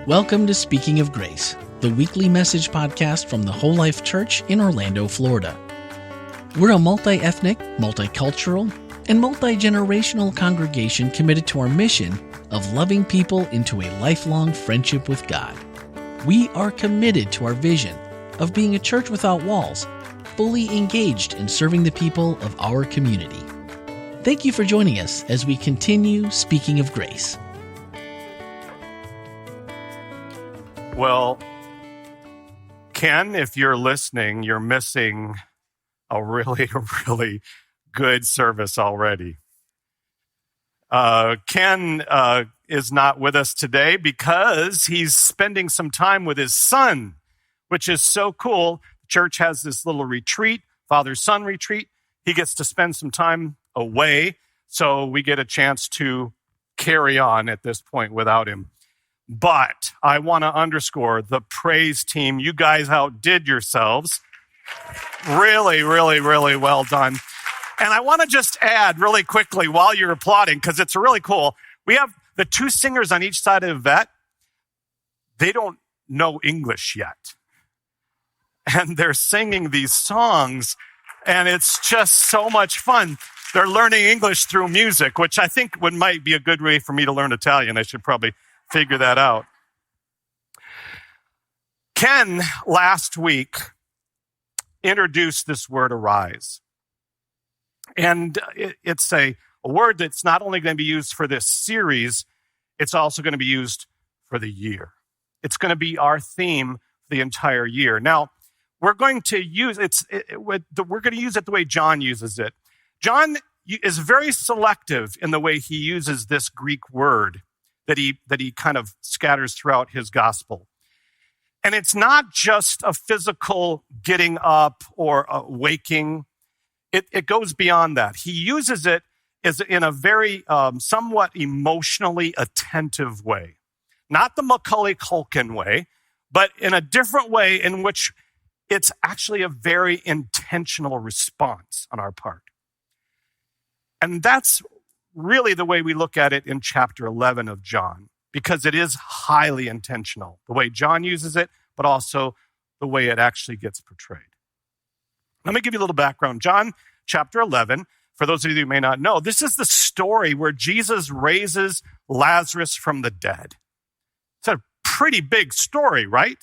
Welcome to Speaking of Grace, the weekly message podcast from the Whole Life Church in Orlando, Florida. We're a multi-ethnic, multicultural, and multi-generational congregation committed to our mission of loving people into a lifelong friendship with God. We are committed to our vision of being a church without walls, fully engaged in serving the people of our community. Thank you for joining us as we continue Speaking of Grace. Well, Ken, if you're listening, you're missing a really good service already. Ken is not with us today because he's spending some time with his son, which is so cool. Church has this little retreat, father-son retreat. He gets to spend some time away, so we get a chance to carry on at this point without him. But I want to underscore the praise team. You guys outdid yourselves. Really well done. And I want to just add really quickly while you're applauding, because it's really cool. We have the two singers on each side of Yvette. They don't know English yet. And they're singing these songs, and it's just so much fun. They're learning English through music, which I think might be a good way for me to learn Italian. I should probably figure that out. Ken, last week, introduced this word arise. And it's a word that's not only going to be used for this series, it's also going to be used for the year. It's going to be our theme for the entire year. Now, we're going to use it the way John uses it. John is very selective in the way he uses this Greek word that he kind of scatters throughout his gospel. And it's not just a physical getting up or waking. It goes beyond that. He uses it as in a very somewhat emotionally attentive way. Not the Macaulay Culkin way, but in a different way in which it's actually a very intentional response on our part. And that's really the way we look at it in chapter 11 of John, because it is highly intentional, the way John uses it, but also the way it actually gets portrayed. Let me give you a little background. John chapter 11, for those of you who may not know, this is the story where Jesus raises Lazarus from the dead. It's a pretty big story, right?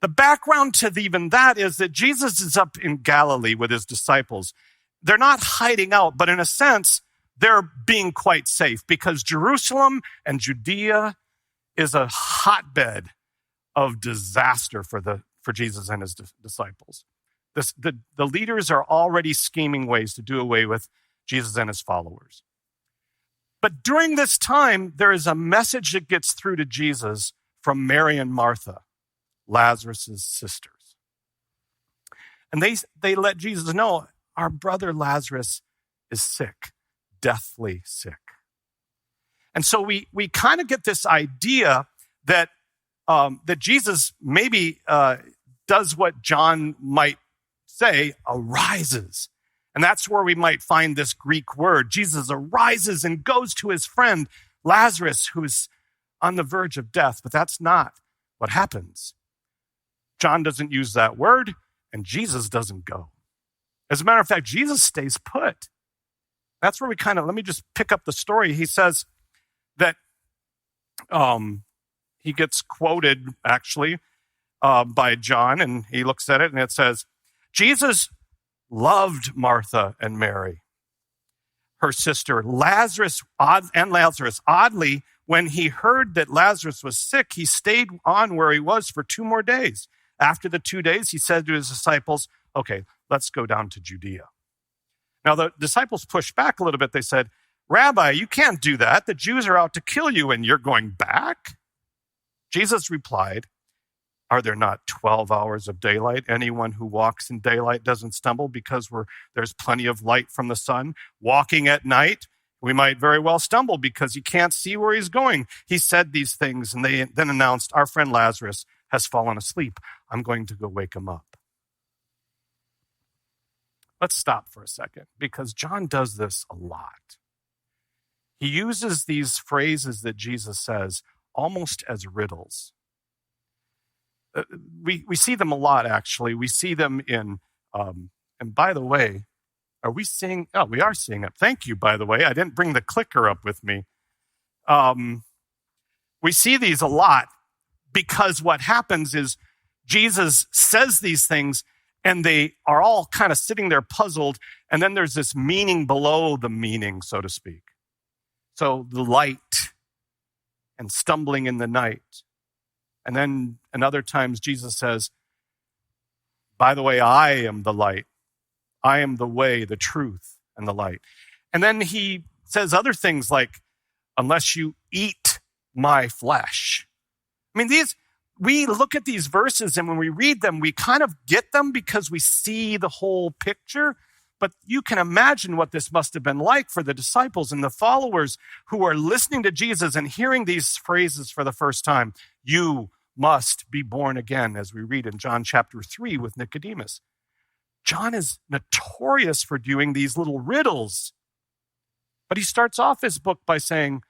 The background to even that is that Jesus is up in Galilee with his disciples. They're not hiding out, but in a sense, they're being quite safe because Jerusalem and Judea is a hotbed of disaster for Jesus and his disciples. The leaders are already scheming ways to do away with Jesus and his followers. But during this time, there is a message that gets through to Jesus from Mary and Martha, Lazarus' sisters. And they let Jesus know, our brother Lazarus is sick. Deathly sick. And so we kind of get this idea that that Jesus maybe does what John might say, arises. And that's where we might find this Greek word. Jesus arises and goes to his friend Lazarus, who is on the verge of death. But that's not what happens. John doesn't use that word, and Jesus doesn't go. As a matter of fact, Jesus stays put. That's where let me just pick up the story. He says that he gets quoted, actually, by John, and he looks at it, and it says, Jesus loved Martha and Mary, her sister, Lazarus. Oddly, when he heard that Lazarus was sick, he stayed on where he was for 2 more days. After the 2 days, he said to his disciples, okay, let's go down to Judea. Now, the disciples pushed back a little bit. They said, Rabbi, you can't do that. The Jews are out to kill you and you're going back? Jesus replied, are there not 12 hours of daylight? Anyone who walks in daylight doesn't stumble because there's plenty of light from the sun. Walking at night, we might very well stumble because he can't see where he's going. He said these things and they then announced, our friend Lazarus has fallen asleep. I'm going to go wake him up. Let's stop for a second because John does this a lot. He uses these phrases that Jesus says, almost as riddles. We see them a lot, actually. We see them in, and by the way, are we seeing? Oh, we are seeing it. Thank you, by the way. I didn't bring the clicker up with me. We see these a lot because what happens is Jesus says these things and they are all kind of sitting there puzzled, and then there's this meaning below the meaning, so to speak. So the light and stumbling in the night. And then in other times, Jesus says, by the way, I am the light. I am the way, the truth, and the light. And then he says other things like, unless you eat my flesh. I mean, we look at these verses, and when we read them, we kind of get them because we see the whole picture. But you can imagine what this must have been like for the disciples and the followers who are listening to Jesus and hearing these phrases for the first time. You must be born again, as we read in John chapter 3 with Nicodemus. John is notorious for doing these little riddles. But he starts off his book by saying,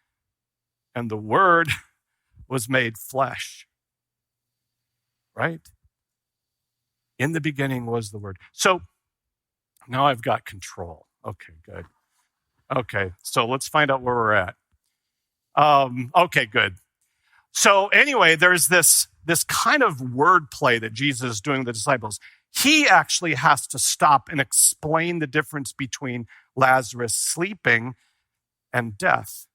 and the Word was made flesh. Right? In the beginning was the Word. So now I've got control. Okay, good. Okay, so let's find out where we're at. Okay, good. So anyway, there's this kind of wordplay that Jesus is doing with the disciples. He actually has to stop and explain the difference between Lazarus sleeping and death.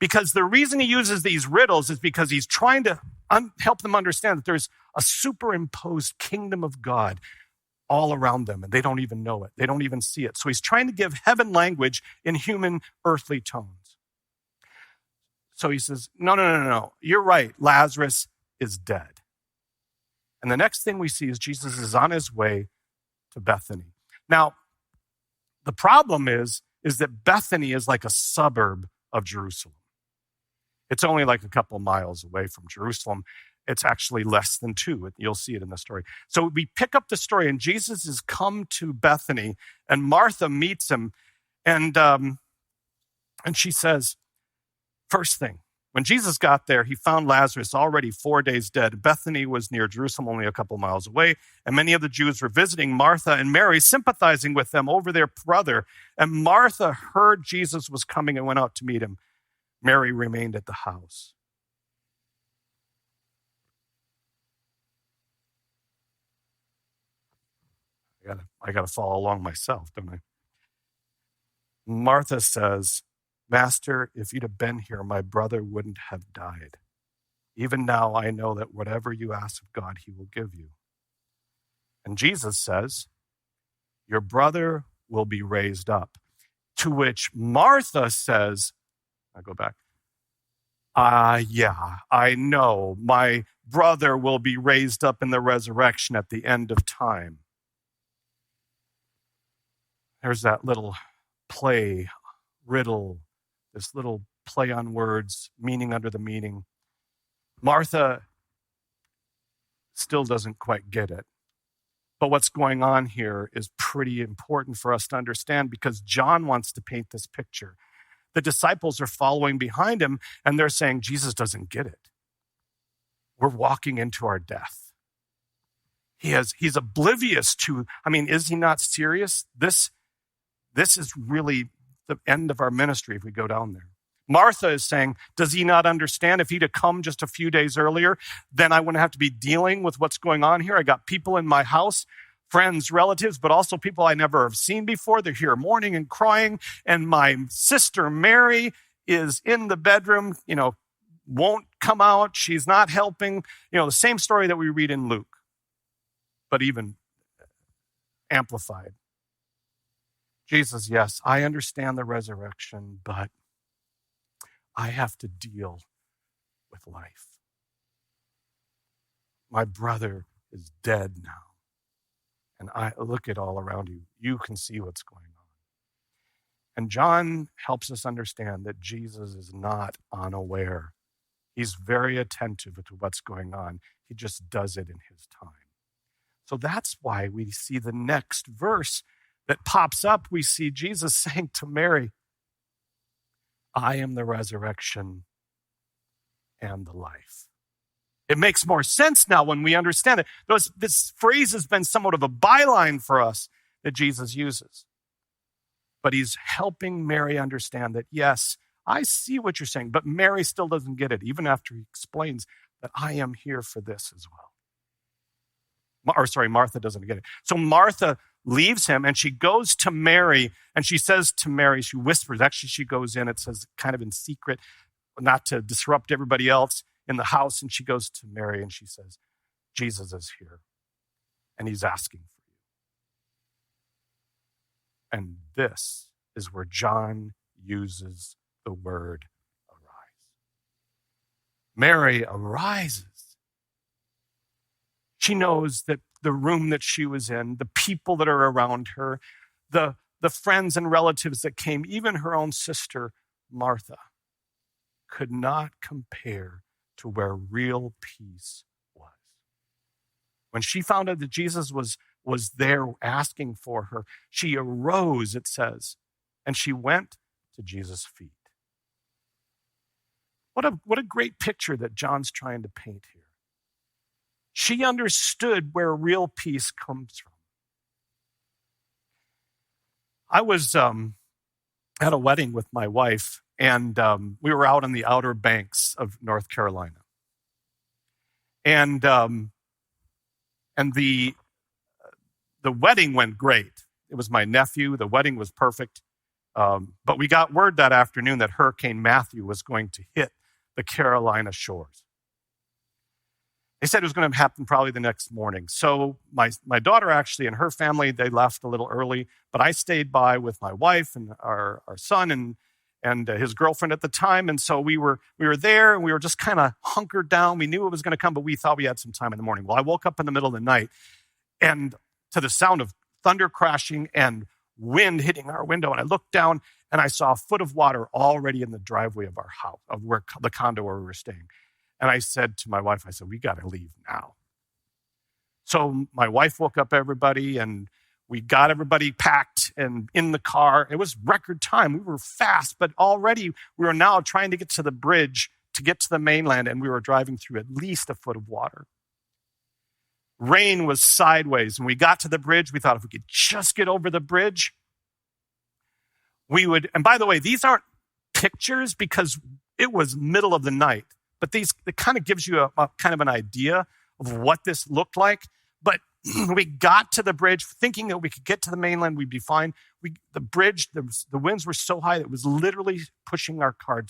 Because the reason he uses these riddles is because he's trying to help them understand that there's a superimposed kingdom of God all around them, and they don't even know it. They don't even see it. So he's trying to give heaven language in human, earthly tones. So he says, no. You're right. Lazarus is dead. And the next thing we see is Jesus is on his way to Bethany. Now, the problem is that Bethany is like a suburb of Jerusalem. It's only like a couple miles away from Jerusalem. It's actually less than 2. You'll see it in the story. So we pick up the story, and Jesus has come to Bethany, and Martha meets him, and she says, first thing, when Jesus got there, he found Lazarus already 4 days dead. Bethany was near Jerusalem, only a couple miles away, and many of the Jews were visiting Martha and Mary, sympathizing with them over their brother. And Martha heard Jesus was coming and went out to meet him. Mary remained at the house. I got to follow along myself, don't I? Martha says, Master, if you'd have been here, my brother wouldn't have died. Even now, I know that whatever you ask of God, he will give you. And Jesus says, your brother will be raised up. To which Martha says, I go back, yeah, I know my brother will be raised up in the resurrection at the end of time. There's that little play, riddle, this little play on words, meaning under the meaning. Martha still doesn't quite get it. But what's going on here is pretty important for us to understand because John wants to paint this picture. The disciples are following behind him, and they're saying, Jesus doesn't get it. We're walking into our death. He's oblivious to, is he not serious? This is really the end of our ministry if we go down there. Martha is saying, does he not understand? If he'd have come just a few days earlier, then I wouldn't have to be dealing with what's going on here. I got people in my house, friends, relatives, but also people I never have seen before. They're here mourning and crying. And my sister Mary is in the bedroom, won't come out. She's not helping. The same story that we read in Luke, but even amplified. Jesus, yes, I understand the resurrection, but I have to deal with life. My brother is dead now. And I look at all around you. You can see what's going on. And John helps us understand that Jesus is not unaware. He's very attentive to what's going on. He just does it in his time. So that's why we see the next verse that pops up. We see Jesus saying to Mary, I am the resurrection and the life. It makes more sense now when we understand it. This phrase has been somewhat of a byline for us that Jesus uses. But he's helping Mary understand that, yes, I see what you're saying, but Mary still doesn't get it, even after he explains that I am here for this as well. Martha doesn't get it. So Martha leaves him and she goes to Mary and she says to Mary, she whispers, actually she goes in, it says kind of in secret, not to disrupt everybody else in the house. And she goes to Mary and she says, Jesus is here and he's asking for you. And this is where John uses the word arise. Mary arises. She knows that the room that she was in, the people that are around her, the friends and relatives that came, even her own sister, Martha, could not compare to where real peace was. When she found out that Jesus was there asking for her, she arose, it says, and she went to Jesus' feet. What a great picture that John's trying to paint here. She understood where real peace comes from. I was at a wedding with my wife, and we were out on the Outer Banks of North Carolina. And the wedding went great. It was my nephew. The wedding was perfect. But we got word that afternoon that Hurricane Matthew was going to hit the Carolina shores. They said it was going to happen probably the next morning. So my daughter actually and her family, they left a little early, but I stayed by with my wife and our son and his girlfriend at the time. And so we were there and we were just kind of hunkered down. We knew it was going to come, but we thought we had some time in the morning. Well, I woke up in the middle of the night and to the sound of thunder crashing and wind hitting our window. And I looked down and I saw a foot of water already in the driveway of our house, of where the condo where we were staying. And I said to my wife, I said, we got to leave now. So my wife woke up everybody and we got everybody packed and in the car. It was record time. We were fast, but already we were now trying to get to the bridge to get to the mainland, and we were driving through at least a foot of water. Rain was sideways. When we got to the bridge, we thought if we could just get over the bridge, we would, and by the way, these aren't pictures because it was middle of the night. But it kind of gives you a kind of an idea of what this looked like. But we got to the bridge thinking that we could get to the mainland, we'd be fine. The bridge, the winds were so high that it was literally pushing our car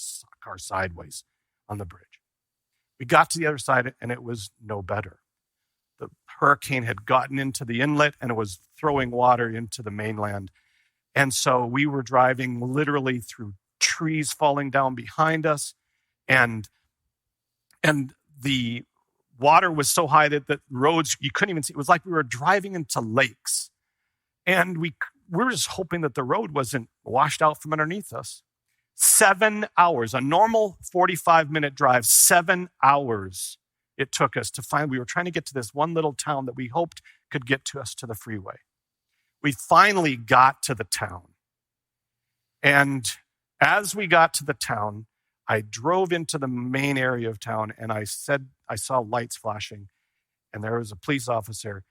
sideways on the bridge. We got to the other side and it was no better. The hurricane had gotten into the inlet and it was throwing water into the mainland. And so we were driving literally through trees falling down behind us, and the water was so high that the roads, you couldn't even see. It was like we were driving into lakes. And we were just hoping that the road wasn't washed out from underneath us. 7 hours, a normal 45-minute drive, 7 hours it took us to find. We were trying to get to this one little town that we hoped could get to us to the freeway. We finally got to the town. And as we got to the town, I drove into the main area of town and I said, I saw lights flashing and there was a police officer,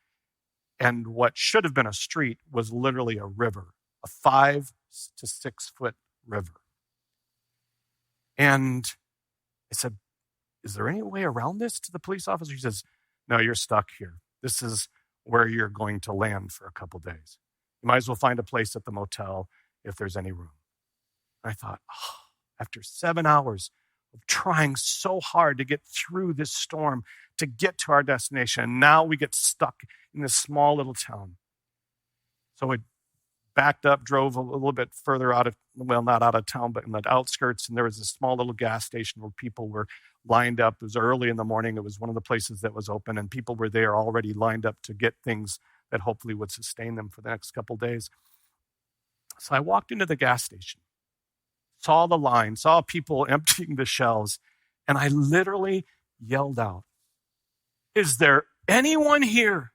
and what should have been a street was literally a river, a 5 to 6 foot river. And I said, is there any way around this to the police officer? He says, no, you're stuck here. This is where you're going to land for a couple days. You might as well find a place at the motel if there's any room. And I thought, after 7 hours of trying so hard to get through this storm, to get to our destination, and now we get stuck in this small little town. So we backed up, drove a little bit further out of, well, not out of town, but in the outskirts, and there was a small little gas station where people were lined up. It was early in the morning. It was one of the places that was open, and people were there already lined up to get things that hopefully would sustain them for the next couple days. So I walked into the gas station, saw the line, saw people emptying the shelves, and I literally yelled out, is there anyone here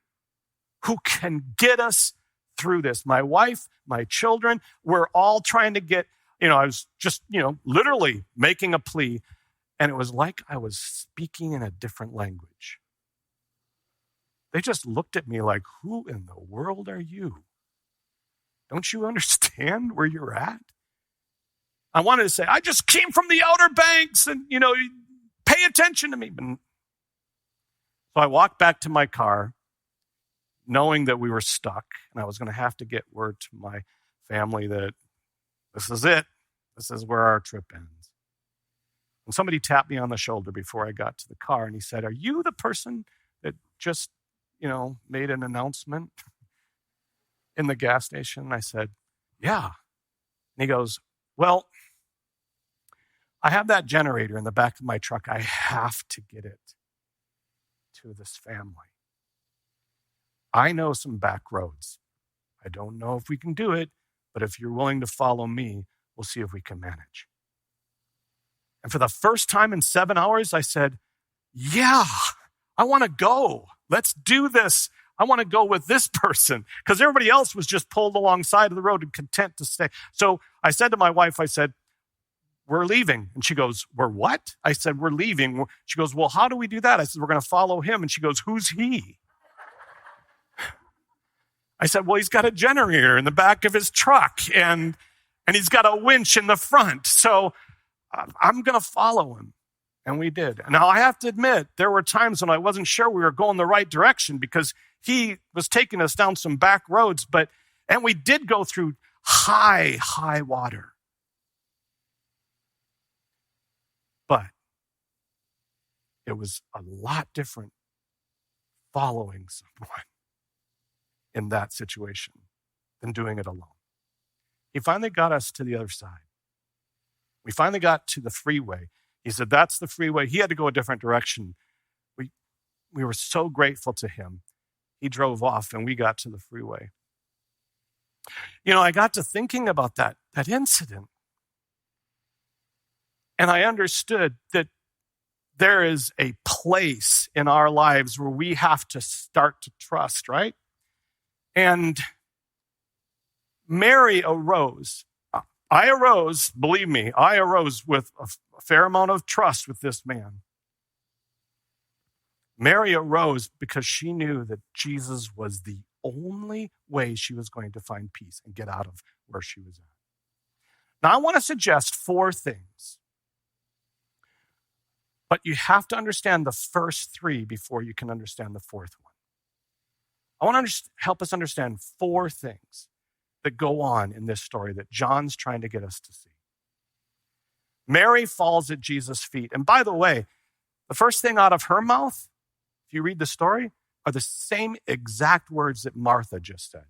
who can get us through this? My wife, my children, we're all trying to get, I was just, literally making a plea. And it was like I was speaking in a different language. They just looked at me like, who in the world are you? Don't you understand where you're at? I wanted to say, I just came from the Outer Banks and, pay attention to me. So I walked back to my car knowing that we were stuck and I was going to have to get word to my family that this is it. This is where our trip ends. And somebody tapped me on the shoulder before I got to the car and he said, are you the person that just, made an announcement in the gas station? And I said, yeah. And he goes, well, I have that generator in the back of my truck. I have to get it to this family. I know some back roads. I don't know if we can do it, but if you're willing to follow me, we'll see if we can manage. And for the first time in 7 hours, I said, yeah, I want to go. Let's do this. I want to go with this person because everybody else was just pulled alongside of the road and content to stay. So I said to my wife, we're leaving. And she goes, we're what? I said, we're leaving. She goes, well, how do we do that? I said, we're going to follow him. And she goes, who's he? I said, well, he's got a generator in the back of his truck and he's got a winch in the front. So I'm going to follow him. And we did. Now, I have to admit, there were times when I wasn't sure we were going the right direction because he was taking us down some back roads, and we did go through high water. But it was a lot different following someone in that situation than doing it alone. He finally got us to the other side. We finally got to the freeway. He said, that's the freeway. He had to go a different direction. We were so grateful to him. He drove off and we got to the freeway. I got to thinking about that incident. And I understood that there is a place in our lives where we have to start to trust, right? And Mary arose. I arose, believe me, I arose with a fair amount of trust with this man. Mary arose because she knew that Jesus was the only way she was going to find peace and get out of where she was at. Now, I want to suggest 4 things. But you have to understand the first 3 before you can understand the 4th one. I want to help us understand 4 things that go on in this story that John's trying to get us to see. Mary falls at Jesus' feet. And by the way, the first thing out of her mouth, if you read the story, are the same exact words that Martha just said.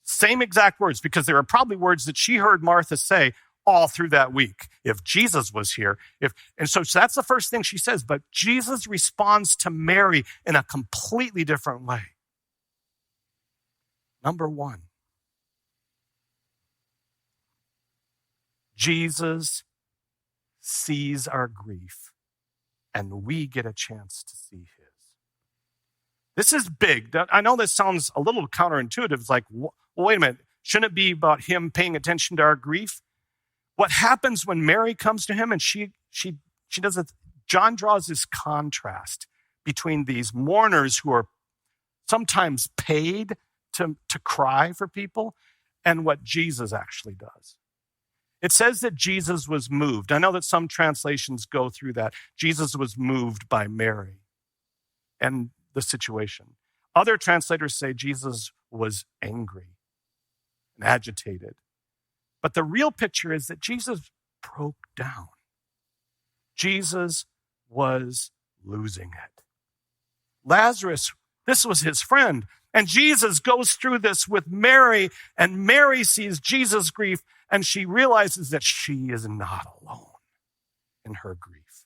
Same exact words, because there are probably words that she heard Martha say all through that week. If Jesus was here, so that's the first thing she says. But Jesus responds to Mary in a completely different way. Number 1, Jesus sees our grief, and we get a chance to see his. This is big. I know this sounds a little counterintuitive. It's like, well, wait a minute. Shouldn't it be about him paying attention to our grief? What happens when Mary comes to him and she does it? John draws this contrast between these mourners who are sometimes paid to cry for people and what Jesus actually does. It says that Jesus was moved. I know that some translations go through that. Jesus was moved by Mary and the situation. Other translators say Jesus was angry and agitated. But the real picture is that Jesus broke down. Jesus was losing it. Lazarus, this was his friend. And Jesus goes through this with Mary, and Mary sees Jesus' grief, and she realizes that she is not alone in her grief.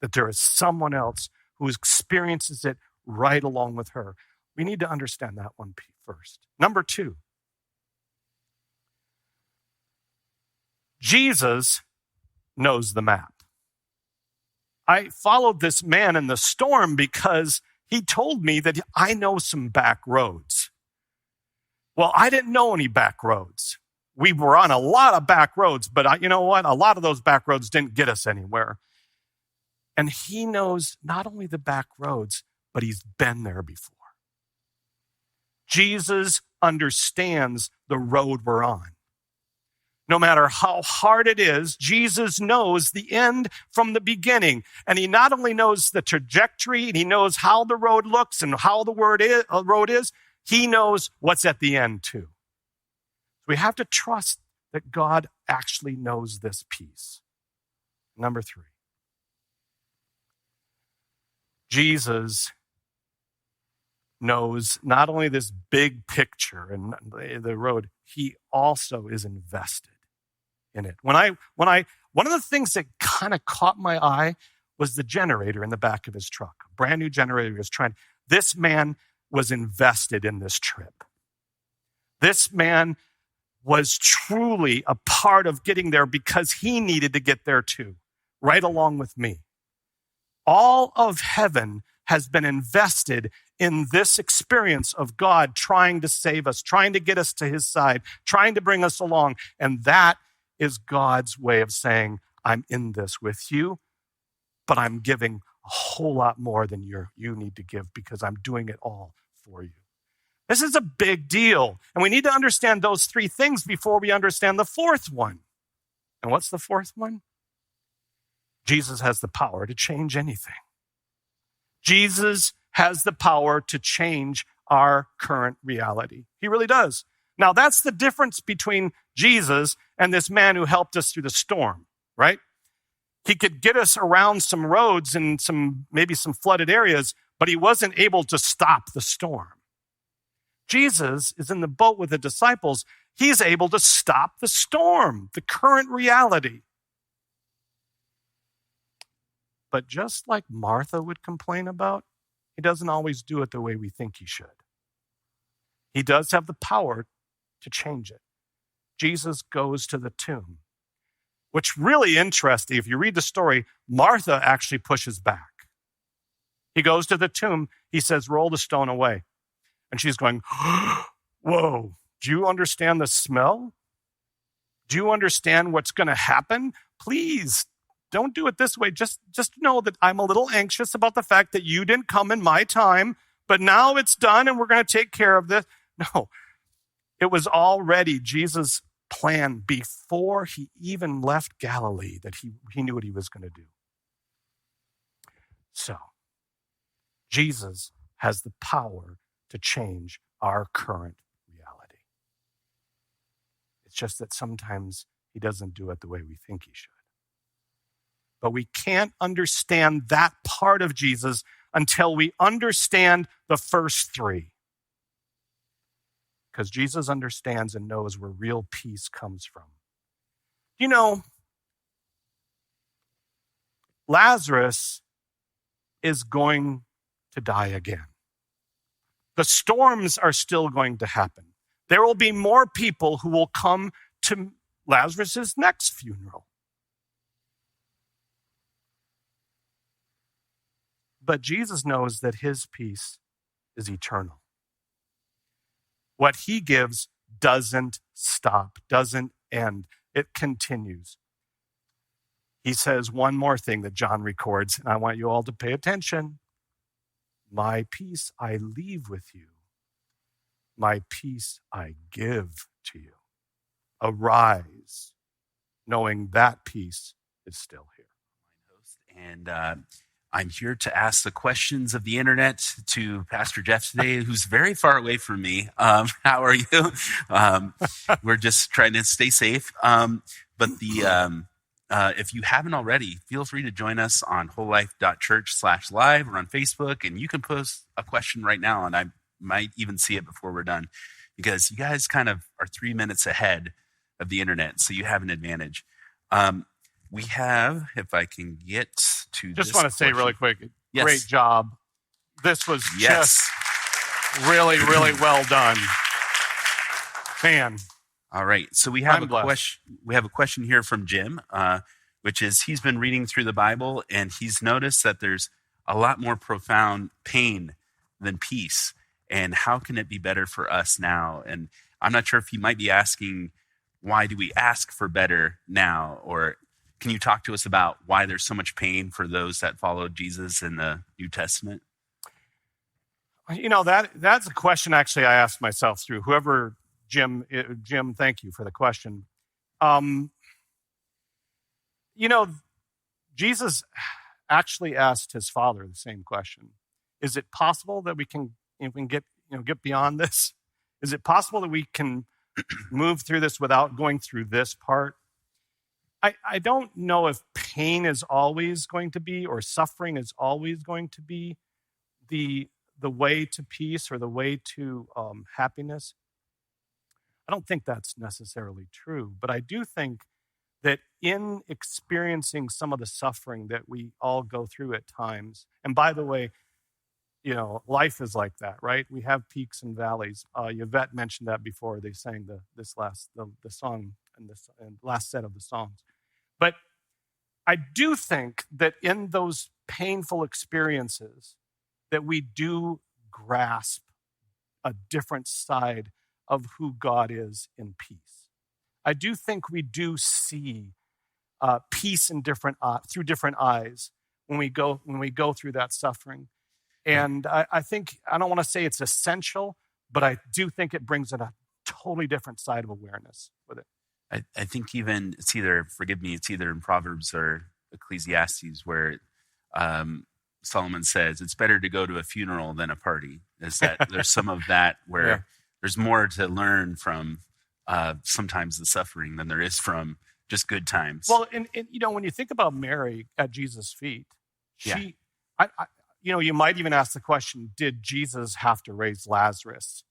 That there is someone else who experiences it right along with her. We need to understand that one first. Number 2, Jesus knows the map. I followed this man in the storm because he told me that I know some back roads. Well, I didn't know any back roads. We were on a lot of back roads, but you know what? A lot of those back roads didn't get us anywhere. And he knows not only the back roads, but he's been there before. Jesus understands the road we're on. No matter how hard it is, Jesus knows the end from the beginning. And he not only knows the trajectory, and he knows how the road looks and how the road is, he knows what's at the end too. We have to trust that God actually knows this piece. Number 3. Jesus knows not only this big picture and the road, he also is invested in it. One of the things that kind of caught my eye was the generator in the back of his truck. A brand new generator he was trying. This man was invested in this trip. This man was truly a part of getting there because he needed to get there too, right along with me. All of heaven has been invested in this experience of God trying to save us, trying to get us to his side, trying to bring us along. And that is God's way of saying, I'm in this with you, but I'm giving a whole lot more than you need to give because I'm doing it all for you. This is a big deal. And we need to understand those 3 things before we understand the 4th one. And what's the 4th one? Jesus has the power to change anything. Jesus has the power to change our current reality. He really does. Now, that's the difference between Jesus and this man who helped us through the storm, right? He could get us around some roads and maybe some flooded areas, but he wasn't able to stop the storm. Jesus is in the boat with the disciples. He's able to stop the storm, the current reality. But just like Martha would complain about, he doesn't always do it the way we think he should. He does have the power to change it. Jesus goes to the tomb, which really interesting. If you read the story, Martha actually pushes back. He goes to the tomb. He says, roll the stone away. And she's going, whoa, do you understand the smell? Do you understand what's going to happen? Please don't do it this way. Just know that I'm a little anxious about the fact that you didn't come in my time, but now it's done and we're going to take care of this. No, it was already Jesus' plan before he even left Galilee that he knew what he was going to do. So, Jesus has the power to change our current reality. It's just that sometimes he doesn't do it the way we think he should. But we can't understand that part of Jesus until we understand the first 3. Because Jesus understands and knows where real peace comes from. You know, Lazarus is going to die again. The storms are still going to happen. There will be more people who will come to Lazarus' next funeral. But Jesus knows that his peace is eternal. What he gives doesn't stop, doesn't end. It continues. He says one more thing that John records, and I want you all to pay attention. My peace I leave with you. My peace I give to you. Arise, knowing that peace is still here. And I'm here to ask the questions of the internet to Pastor Jeff today, who's very far away from me. How are you? We're just trying to stay safe. But if you haven't already, feel free to join us on wholelife.church/live or on Facebook, and you can post a question right now, and I might even see it before we're done, because you guys kind of are 3 minutes ahead of the internet, so you have an advantage. We have, if I can get to just want to say really quick, yes. Great job. This was just really, really well done. Man. All right. So we have a question here from Jim, which is he's been reading through the Bible and he's noticed that there's a lot more profound pain than peace. And how can it be better for us now? And I'm not sure if he might be asking why do we ask for better now? Or can you talk to us about why there's so much pain for those that followed Jesus in the New Testament? That's a question actually I asked myself through whoever, Jim, thank you for the question. Jesus actually asked his father the same question. Is it possible that we can get beyond this? Is it possible that we can move through this without going through this part? I don't know if pain is always going to be, or suffering is always going to be the way to peace or the way to happiness. I don't think that's necessarily true, but I do think that in experiencing some of the suffering that we all go through at times, and by the way, life is like that, right? We have peaks and valleys. Yvette mentioned that before they sang the song and last set of the songs. But I do think that in those painful experiences that we do grasp a different side of who God is in peace. I do think we do see peace in through different eyes when we go through that suffering. And I think, I don't want to say it's essential, but I do think it brings in a totally different side of awareness with it. I think even it's either in Proverbs or Ecclesiastes where Solomon says it's better to go to a funeral than a party. Is that there's some of that where there's more to learn from sometimes the suffering than there is from just good times. Well, and when you think about Mary at Jesus' feet, you might even ask the question, did Jesus have to raise Lazarus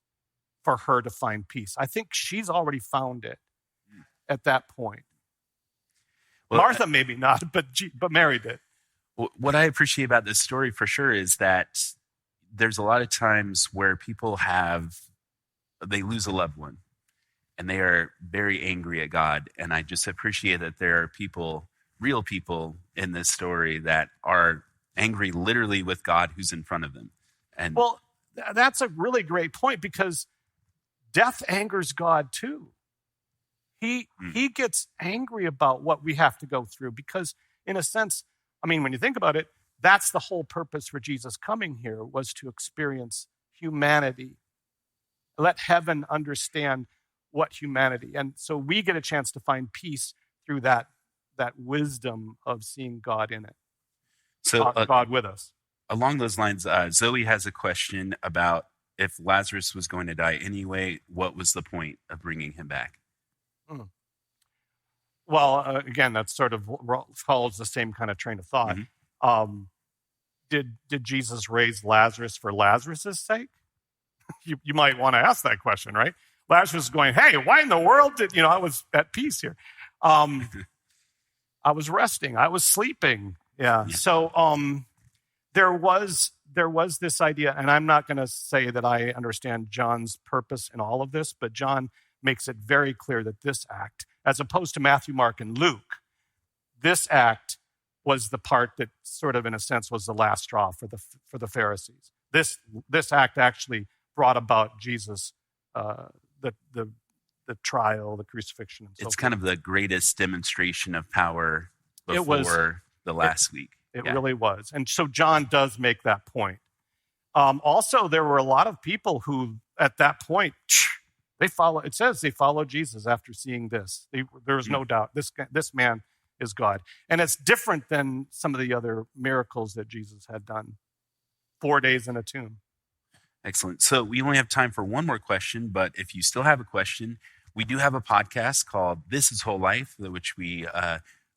for her to find peace? I think she's already found it at that point. Well, Martha maybe not, but Mary did. What I appreciate about this story for sure is that there's a lot of times where people they lose a loved one and they are very angry at God. And I just appreciate that there are real people in this story that are angry literally with God who's in front of them. And well, that's a really great point because death angers God too. He gets angry about what we have to go through because in a sense, when you think about it, that's the whole purpose for Jesus coming here was to experience humanity. Let heaven understand what humanity. And so we get a chance to find peace through that wisdom of seeing God in it. So God with us. Along those lines, Zoe has a question about if Lazarus was going to die anyway, what was the point of bringing him back? Well, again, that sort of follows the same kind of train of thought. Mm-hmm. Did Jesus raise Lazarus for Lazarus' sake? You might want to ask that question, right? Lazarus is going, hey, why in the world did, I was at peace here. I was resting. I was sleeping. Yeah. So there was this idea, and I'm not going to say that I understand John's purpose in all of this, but John makes it very clear that this act, as opposed to Matthew, Mark, and Luke, this act was the part that sort of, in a sense, was the last straw for the Pharisees. This act actually brought about Jesus, the trial, the crucifixion, and so it's forth. Kind of the greatest demonstration of power before the last week. It really was. And so John does make that point. Also, there were a lot of people who, at that point, it says they followed Jesus after seeing this. There was no doubt this man is God. And it's different than some of the other miracles that Jesus had done. 4 days in a tomb. Excellent. So we only have time for one more question, but if you still have a question, we do have a podcast called This is Whole Life, which we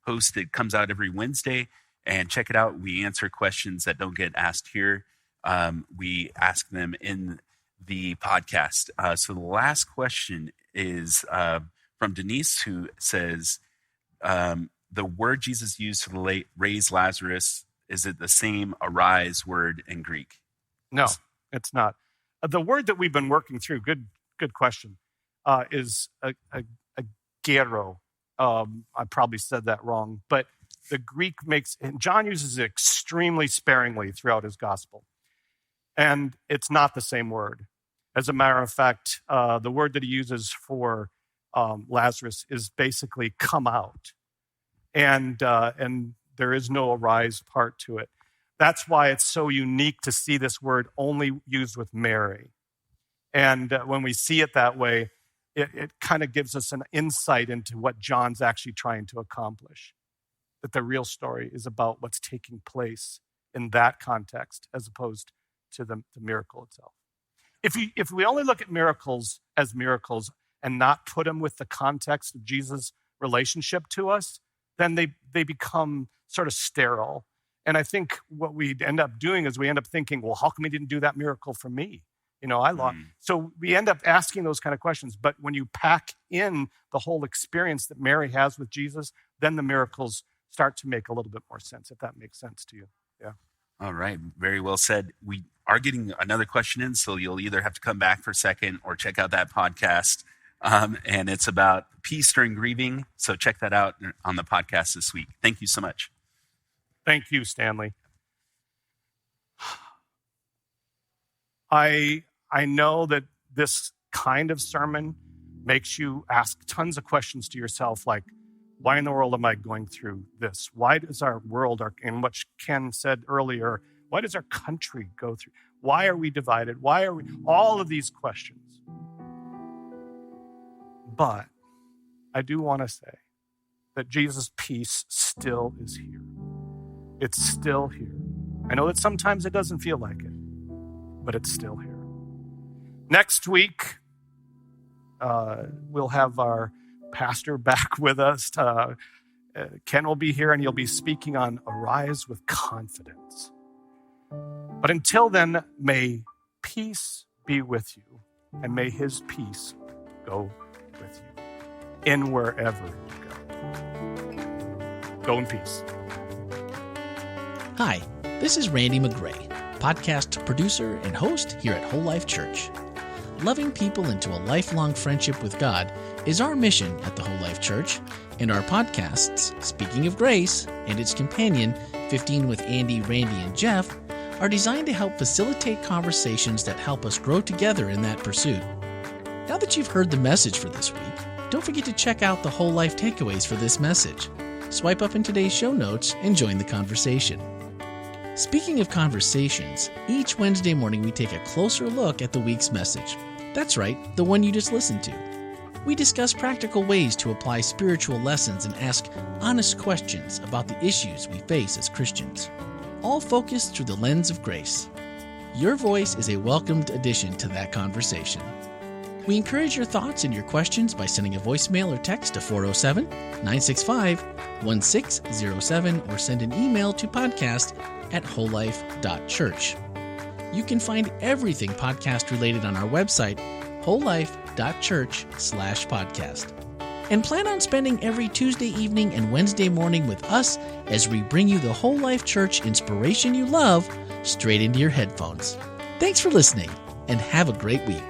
host. It comes out every Wednesday, and check it out. We answer questions that don't get asked here. We ask them in the podcast. So the last question is from Denise, who says, the word Jesus used to raise Lazarus, is it the same arise word in Greek? No, it's not. The word that we've been working through, good question, is a gero. I probably said that wrong, but the Greek and John uses it extremely sparingly throughout his gospel. And it's not the same word. As a matter of fact, the word that he uses for Lazarus is basically come out. And there is no arise part to it. That's why it's so unique to see this word only used with Mary. And when we see it that way, it kind of gives us an insight into what John's actually trying to accomplish. That the real story is about what's taking place in that context as opposed to the miracle itself. If we only look at miracles as miracles and not put them with the context of Jesus' relationship to us, then they become sort of sterile. And I think what we end up doing is we end up thinking, well, how come he didn't do that miracle for me? I lost. So we end up asking those kind of questions. But when you pack in the whole experience that Mary has with Jesus, then the miracles start to make a little bit more sense, if that makes sense to you. Yeah. All right. Very well said. We are getting another question in, so you'll either have to come back for a second or check out that podcast. And it's about peace during grieving. So check that out on the podcast this week. Thank you so much. Thank you, Stanley. I know that this kind of sermon makes you ask tons of questions to yourself, like, why in the world am I going through this? Why does our world, and what Ken said earlier, why does our country go through? Why are we divided? Why are we? All of these questions. But I do want to say that Jesus' peace still is here. It's still here. I know that sometimes it doesn't feel like it, but it's still here. Next week, we'll have our pastor back with us. Ken will be here, and he'll be speaking on Arise with Confidence. But until then, may peace be with you, and may his peace go with you in wherever you go. Go in peace. Hi, this is Randy McGray, podcast producer and host here at Whole Life Church. Loving people into a lifelong friendship with God is our mission at the Whole Life Church, and our podcasts, Speaking of Grace and its companion, 15 with Andy, Randy, and Jeff, are designed to help facilitate conversations that help us grow together in that pursuit. Now that you've heard the message for this week, don't forget to check out the Whole Life takeaways for this message. Swipe up in today's show notes and join the conversation. Speaking of conversations, each Wednesday morning we take a closer look at the week's message. That's right, the one you just listened to. We discuss practical ways to apply spiritual lessons and ask honest questions about the issues we face as Christians, all focused through the lens of grace. Your voice is a welcomed addition to that conversation. We encourage your thoughts and your questions by sending a voicemail or text to 407-965-1607 or send an email to podcast@wholelife.church. You can find everything podcast related on our website, wholelife.church/podcast. And plan on spending every Tuesday evening and Wednesday morning with us as we bring you the Whole Life Church inspiration you love straight into your headphones. Thanks for listening, and have a great week.